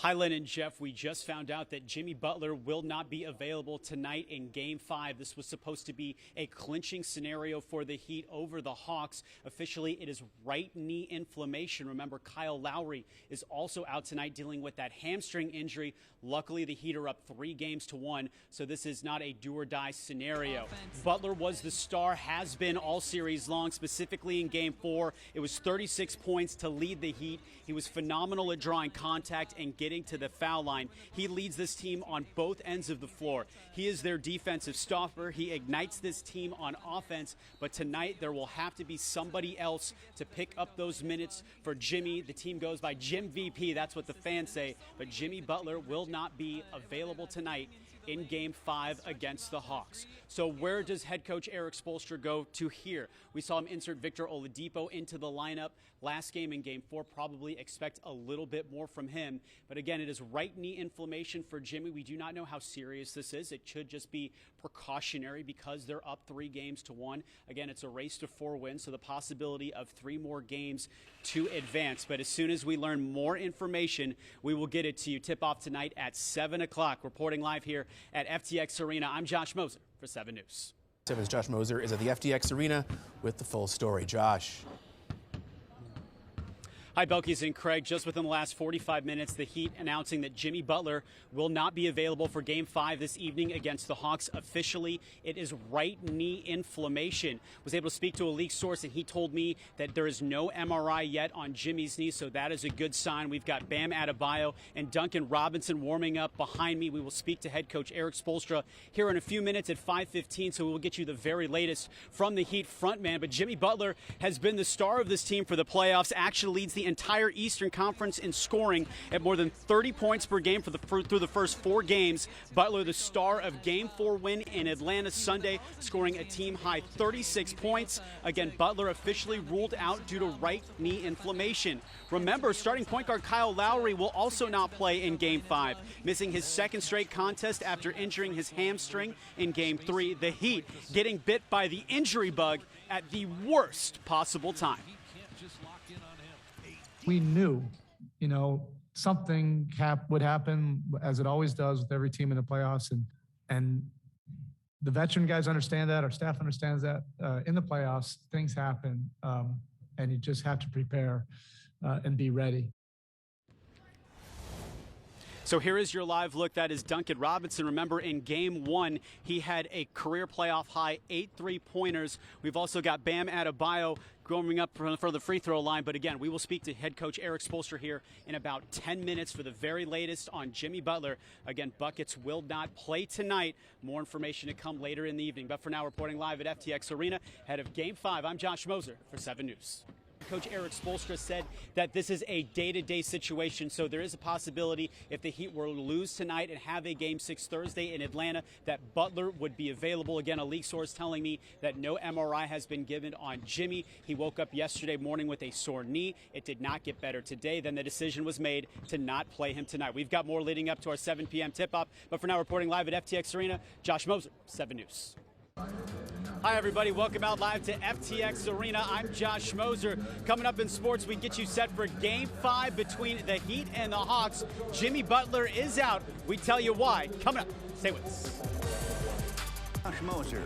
Hi, Len and Jeff. We just found out that Jimmy Butler will not be available tonight in Game 5. This was supposed to be a clinching scenario for the Heat over the Hawks. Officially, it is right knee inflammation. Remember, Kyle Lowry is also out tonight dealing with that hamstring injury. Luckily, the Heat are up 3-1, so this is not a do-or-die scenario. Butler was the star, has been all series long, specifically in Game 4. It was 36 points to lead the Heat. He was phenomenal at drawing contact and getting to the foul line. He leads this team on both ends of the floor. He is their defensive stopper. He ignites this team on offense, but tonight there will have to be somebody else to pick up those minutes for Jimmy. The team goes by Jim VP. That's what the fans say, but Jimmy Butler will not be available tonight in Game 5 against the Hawks. So where does head coach Eric Spoelstra go to here? We saw him insert Victor Oladipo into the lineup last game in Game 4. Probably expect a little bit more from him. But again, it is right knee inflammation for Jimmy. We do not know how serious this is. It should just be precautionary because they're up 3-1. Again, it's a race to 4 wins, so the possibility of 3 more games to advance. But as soon as we learn more information, we will get it to you. Tip-off tonight at 7 o'clock. Reporting live here at FTX Arena, I'm Josh Moser for 7 News. 7's Josh Moser is at the FTX Arena with the full story. Josh. Hi, Belkis and Craig. Just within the last 45 minutes, the Heat announcing that Jimmy Butler will not be available for Game 5 this evening against the Hawks. Officially, it is right knee inflammation. Was able to speak to a league source, and he told me that there is no MRI yet on Jimmy's knee, so that is a good sign. We've got Bam Adebayo and Duncan Robinson warming up behind me. We will speak to head coach Eric Spoelstra here in a few minutes at 5:15, so we will get you the very latest from the Heat frontman. But Jimmy Butler has been the star of this team for the playoffs, actually leads the entire Eastern Conference in scoring at more than 30 points per game through the first 4 games. Butler, the star of Game 4 win in Atlanta Sunday, scoring a team-high 36 points. Again, Butler officially ruled out due to right knee inflammation. Remember, starting point guard Kyle Lowry will also not play in Game 5, missing his 2nd straight contest after injuring his hamstring in Game 3. The Heat getting bit by the injury bug at the worst possible time. We knew, something would happen, as it always does with every team in the playoffs. And the veteran guys understand that. Our staff understands that. In the playoffs, things happen, and you just have to prepare and be ready. So here is your live look. That is Duncan Robinson. Remember, in Game 1, he had a career playoff high 8 3-pointers. We've also got Bam Adebayo going up for the free throw line. But again, we will speak to head coach Eric Spoelstra here in about 10 minutes for the very latest on Jimmy Butler. Again, Buckets will not play tonight. More information to come later in the evening. But for now, reporting live at FTX Arena, ahead of Game 5, I'm Josh Moser for 7 News. Coach Eric Spoelstra said that this is a day-to-day situation, so there is a possibility if the Heat were to lose tonight and have a Game 6 Thursday in Atlanta that Butler would be available. Again, a league source telling me that no MRI has been given on Jimmy. He woke up yesterday morning with a sore knee. It did not get better today. Then the decision was made to not play him tonight. We've got more leading up to our 7 p.m. tip-off, but for now, reporting live at FTX Arena, Josh Moser, 7 News. Hi, everybody. Welcome out live to FTX Arena. I'm Josh Moser. Coming up in sports, we get you set for Game 5 between the Heat and the Hawks. Jimmy Butler is out. We tell you why. Coming up. Stay with us. Josh Moser.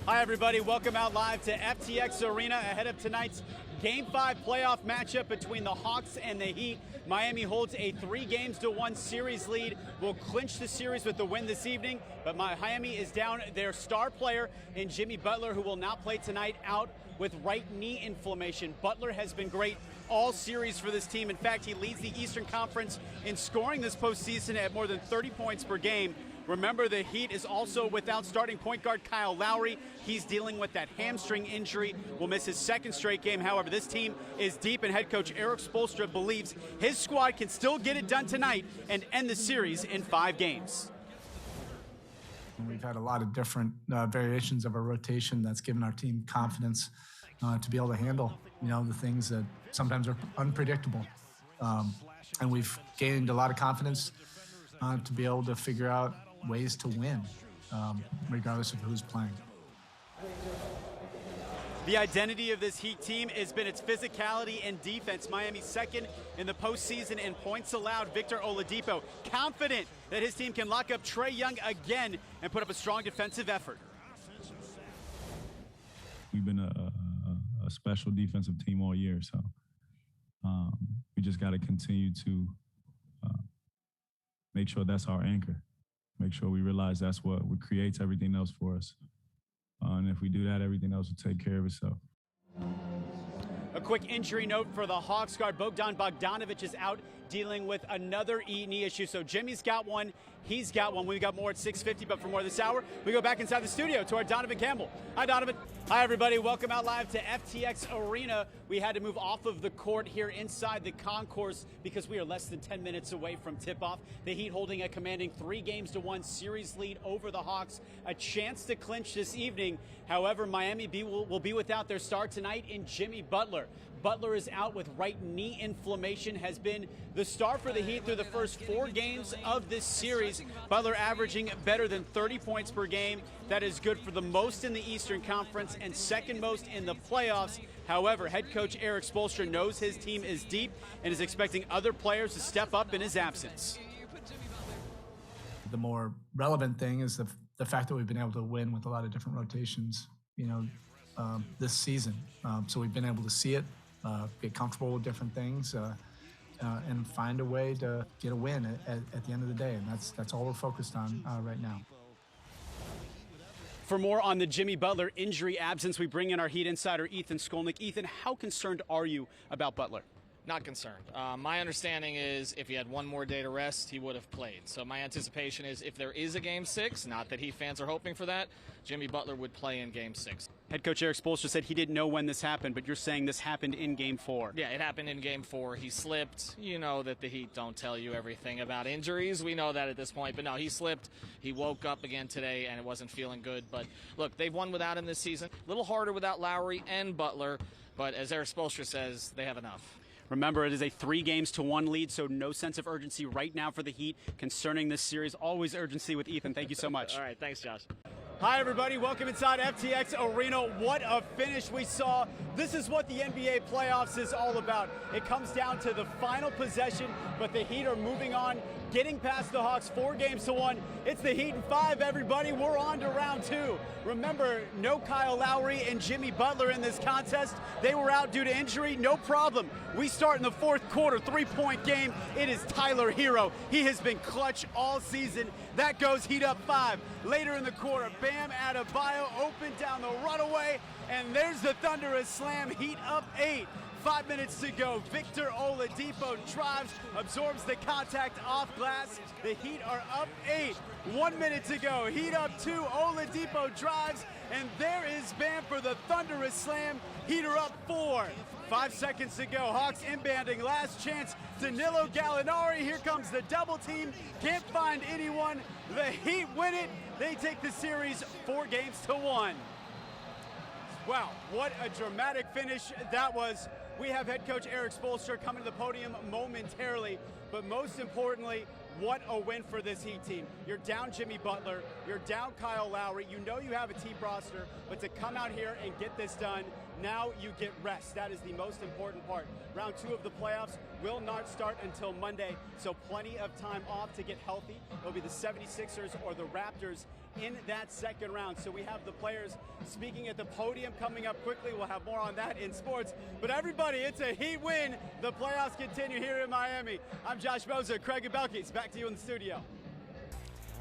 Hi, everybody. Welcome out live to FTX Arena ahead of tonight's Game 5 playoff matchup between the Hawks and the Heat. Miami holds a 3-1 series lead. Will clinch the series with the win this evening, but Miami is down their star player in Jimmy Butler, who will not play tonight, out with right knee inflammation. Butler has been great all series for this team. In fact, he leads the Eastern Conference in scoring this postseason at more than 30 points per game. Remember, the Heat is also without starting point guard Kyle Lowry. He's dealing with that hamstring injury. Will miss his 2nd straight game. However, this team is deep, and head coach Eric Spoelstra believes his squad can still get it done tonight and end the series in 5 games. We've had a lot of different variations of our rotation that's given our team confidence to be able to handle, the things that sometimes are unpredictable. And we've gained a lot of confidence to be able to figure out ways to win, regardless of who's playing. The identity of this Heat team has been its physicality and defense. Miami second in the postseason in points allowed. Victor Oladipo confident that his team can lock up Trae Young again and put up a strong defensive effort. We've been a special defensive team all year, so we just got to continue to make sure that's our anchor. Make sure we realize that's what creates everything else for us. And if we do that, everything else will take care of itself. A quick injury note for the Hawks guard. Bogdan Bogdanovic is out dealing with another knee issue. So Jimmy's got one. He's got one. We've got more at 6:50, but for more this hour, we go back inside the studio to our Donovan Campbell. Hi, Donovan. Hi, everybody. Welcome out live to FTX Arena. We had to move off of the court here inside the concourse because we are less than 10 minutes away from tip-off. The Heat holding a commanding 3-1 series lead over the Hawks. A chance to clinch this evening. However, Miami will be without their star tonight in Jimmy Butler. Butler is out with right knee inflammation, has been the star for the Heat through the first 4 games of this series. Butler averaging better than 30 points per game. That is good for the most in the Eastern Conference and second most in the playoffs. However, head coach Eric Spoelstra knows his team is deep and is expecting other players to step up in his absence. The more relevant thing is the fact that we've been able to win with a lot of different rotations, this season. So we've been able to see it, get comfortable with different things, and find a way to get a win at the end of the day. And that's all we're focused on right now. For more on the Jimmy Butler injury absence, we bring in our Heat insider, Ethan Skolnick. Ethan, how concerned are you about Butler? Not concerned. My understanding is if he had one more day to rest, he would have played. So my anticipation is if there is a Game 6, not that Heat fans are hoping for that, Jimmy Butler would play in Game 6. Head coach Eric Spoelstra said he didn't know when this happened, but you're saying this happened in Game 4. Yeah, it happened in Game 4. He slipped. You know that the Heat don't tell you everything about injuries. We know that at this point. But no, he slipped. He woke up again today, and it wasn't feeling good. But look, they've won without him this season. A little harder without Lowry and Butler. But as Eric Spoelstra says, they have enough. Remember, it is a 3-1 lead, so no sense of urgency right now for the Heat concerning this series. Always urgency with Ethan. Thank you so much. All right, thanks, Josh. Hi, everybody. Welcome inside FTX Arena. What a finish we saw. This is what the NBA playoffs is all about. It comes down to the final possession, but the Heat are moving on, getting past the Hawks 4-1. It's the Heat in 5, everybody. We're on to round 2. Remember, no Kyle Lowry and Jimmy Butler in this contest. They were out due to injury. No problem. We start in the 4th quarter, 3-point game. It is Tyler Hero. He has been clutch all season. That goes Heat up 5. Later in the quarter, Bam Adebayo open down the runaway, and there's the thunderous slam. Heat up 8. 5 minutes to go. Victor Oladipo drives, absorbs the contact off glass. The Heat are up 8. 1 minute to go. Heat up 2. Oladipo drives, and there is Bam for the thunderous slam. Heat are up 4. 5 seconds to go. Hawks inbounding. Last chance. Danilo Gallinari. Here comes the double team. Can't find anyone. The Heat win it. They take the series 4-1. Wow, what a dramatic finish that was. We have head coach Eric Spoelstra coming to the podium momentarily, but most importantly, what a win for this Heat team. You're down Jimmy Butler, you're down Kyle Lowry, you know you have a deep roster, but to come out here and get this done, now you get rest. That is the most important part. Round 2 of the playoffs will not start until Monday, so plenty of time off to get healthy. It'll be the 76ers or the Raptors in that second round. So we have the players speaking at the podium coming up quickly. We'll have more on that in sports. But everybody, it's a Heat win. The playoffs continue here in Miami. I'm Josh Moser. Craig Belkis, back to you in the studio.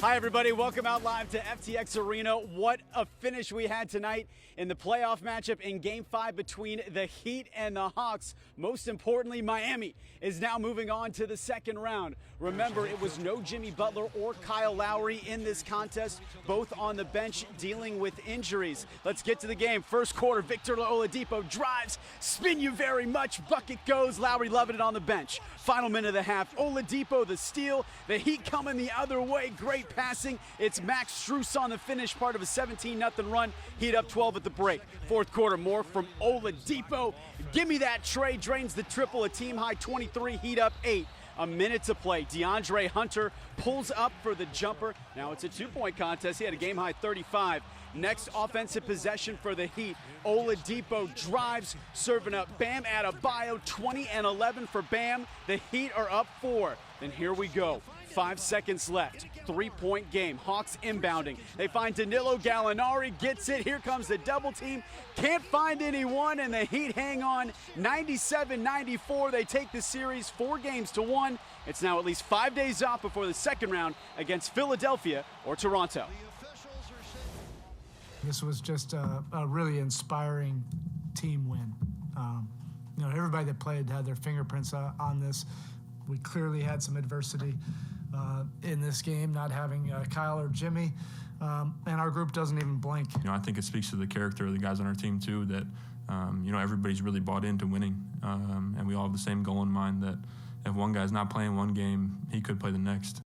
Hi, everybody. Welcome out live to FTX Arena. What a finish we had tonight in the playoff matchup in Game 5 between the Heat and the Hawks. Most importantly, Miami is now moving on to the second round. Remember, it was no Jimmy Butler or Kyle Lowry in this contest, both on the bench dealing with injuries. Let's get to the game. First quarter, Victor Oladipo drives, spin you very much, bucket goes. Lowry loving it on the bench. Final minute of the half, Oladipo the steal, the Heat coming the other way. Great passing. It's Max Strus on the finish, part of a 17-0 run. Heat up 12 at the break. Fourth quarter, more from Oladipo. Give me that Trae, drains the triple, a team high 23, Heat up 8. A minute to play. DeAndre Hunter pulls up for the jumper. Now it's a two-point contest. He had a game-high 35. Next offensive possession for the Heat. Oladipo drives, serving up Bam Adebayo, 20 and 11 for Bam. The Heat are up 4. Then here we go. 5 seconds left. 3-point game. Hawks inbounding. They find Danilo Gallinari, gets it. Here comes the double team. Can't find anyone, and the Heat hang on. 97-94. They take the series 4-1. It's now at least 5 days off before the second round against Philadelphia or Toronto. This was just a really inspiring team win. Everybody that played had their fingerprints on this. We clearly had some adversity in this game, not having Kyle or Jimmy, and our group doesn't even blink. I think it speaks to the character of the guys on our team too, that everybody's really bought into winning, and we all have the same goal in mind, that if one guy's not playing one game, he could play the next.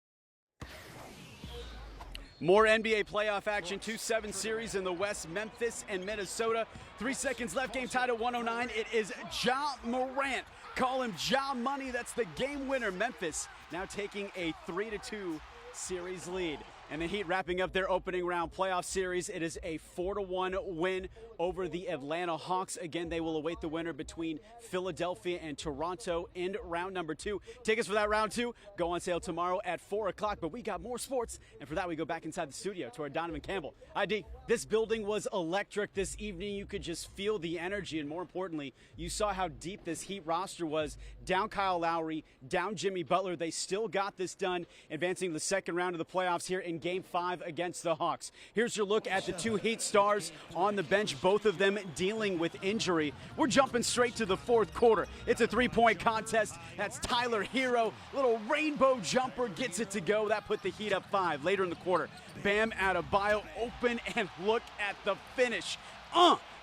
More NBA playoff action, 2-7 series in the West, Memphis and Minnesota. 3 seconds left, game tied at 109. It is Ja Morant. Call him Ja Money. That's the game winner. Memphis now taking a 3-2 series lead. And the Heat wrapping up their opening round playoff series. It is a 4-1 win over the Atlanta Hawks. Again, they will await the winner between Philadelphia and Toronto in round number 2. Tickets for that round 2 go on sale tomorrow at 4 o'clock. But we got more sports. And for that, we go back inside the studio to our Donovan Campbell. ID, this building was electric this evening. You could just feel the energy. And more importantly, you saw how deep this Heat roster was. Down Kyle Lowry, down Jimmy Butler. They still got this done, advancing the second round of the playoffs here in Game 5 against the Hawks. Here's your look at the two Heat stars on the bench, both of them dealing with injury. We're jumping straight to the fourth quarter. It's a 3-point contest. That's Tyler Hero. Little rainbow jumper gets it to go. That put the Heat up 5. Later in the quarter, Bam Adebayo open, and look at the finish.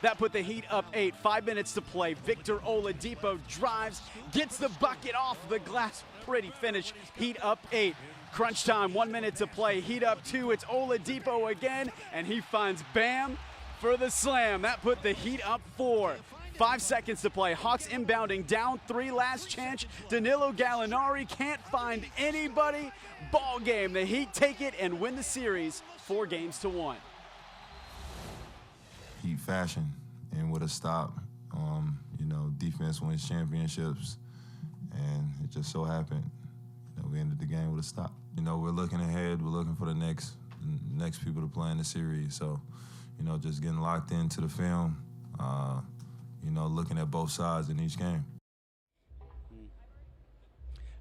That put the Heat up 8. 5 minutes to play. Victor Oladipo drives, gets the bucket off the glass. Pretty finish. Heat up 8. Crunch time, 1 minute to play. Heat up 2. It's Oladipo again, and he finds Bam for the slam. That put the Heat up 4. 5 seconds to play. Hawks inbounding, down 3. Last chance. Danilo Gallinari can't find anybody. Ball game. The Heat take it and win the series 4-1. Heat fashion, and with a stop, defense wins championships, and it just so happened, we ended the game with a stop. We're looking ahead. We're looking for the next people to play in the series. So, just getting locked into the film, looking at both sides in each game.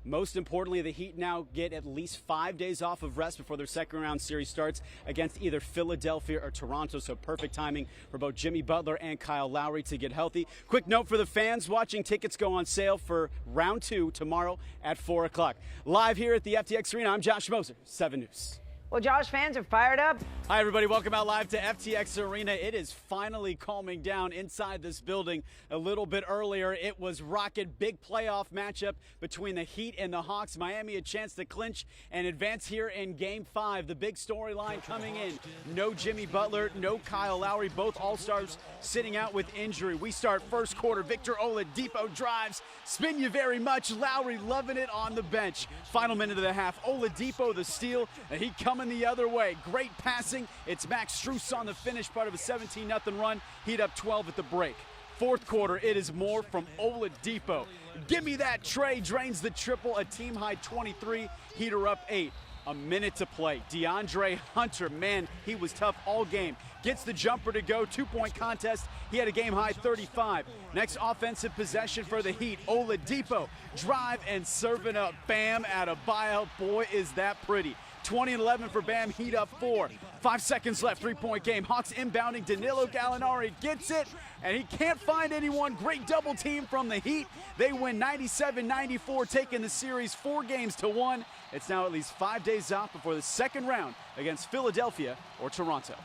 Most importantly, the Heat now get at least 5 days off of rest before their second round series starts against either Philadelphia or Toronto. So perfect timing for both Jimmy Butler and Kyle Lowry to get healthy. Quick note for the fans watching, tickets go on sale for round 2 tomorrow at 4 o'clock. Live here at the FTX Arena, I'm Josh Moser, 7 News. Well, Josh, fans are fired up. Hi, everybody. Welcome out live to FTX Arena. It is finally calming down inside this building. A little bit earlier, it was rocket. Big playoff matchup between the Heat and the Hawks. Miami a chance to clinch and advance here in Game 5. The big storyline coming in. No Jimmy Butler, no Kyle Lowry. Both All-Stars sitting out with injury. We start first quarter. Victor Oladipo drives. Spin you very much. Lowry loving it on the bench. Final minute of the half. Oladipo the steal, and he coming the other way. Great passing. It's Max Strus on the finish, part of a 17-0 run. Heat up 12 at the break. Fourth quarter, it is more from Oladipo. Give me that tray. Drains the triple. A team-high 23. Heater up 8. A minute to play. DeAndre Hunter, man, he was tough all game. Gets the jumper to go. 2-point contest. He had a game-high 35. Next offensive possession for the Heat. Oladipo drive and serving up Bam Adebayo. Boy, is that pretty. 20 and 11 for Bam. Heat up 4. 5 seconds left. 3-point game. Hawks inbounding. Danilo Gallinari gets it, and he can't find anyone. Great double team from the Heat. They win 97-94, taking the series 4-1. It's now at least 5 days off before the second round against Philadelphia or Toronto.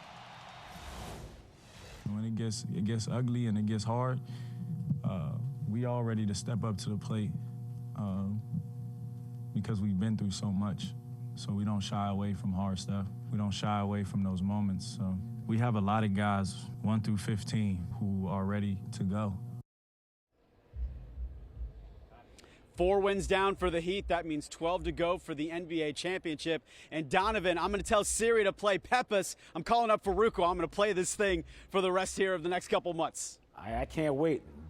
When it gets ugly and it gets hard, we all ready to step up to the plate because we've been through so much. So we don't shy away from hard stuff. We don't shy away from those moments. So we have a lot of guys, 1 through 15, who are ready to go. 4 wins down for the Heat. That means 12 to go for the NBA championship. And Donovan, I'm going to tell Siri to play Peppers. I'm calling up Faruko. I'm going to play this thing for the rest here of the next couple months. I can't wait.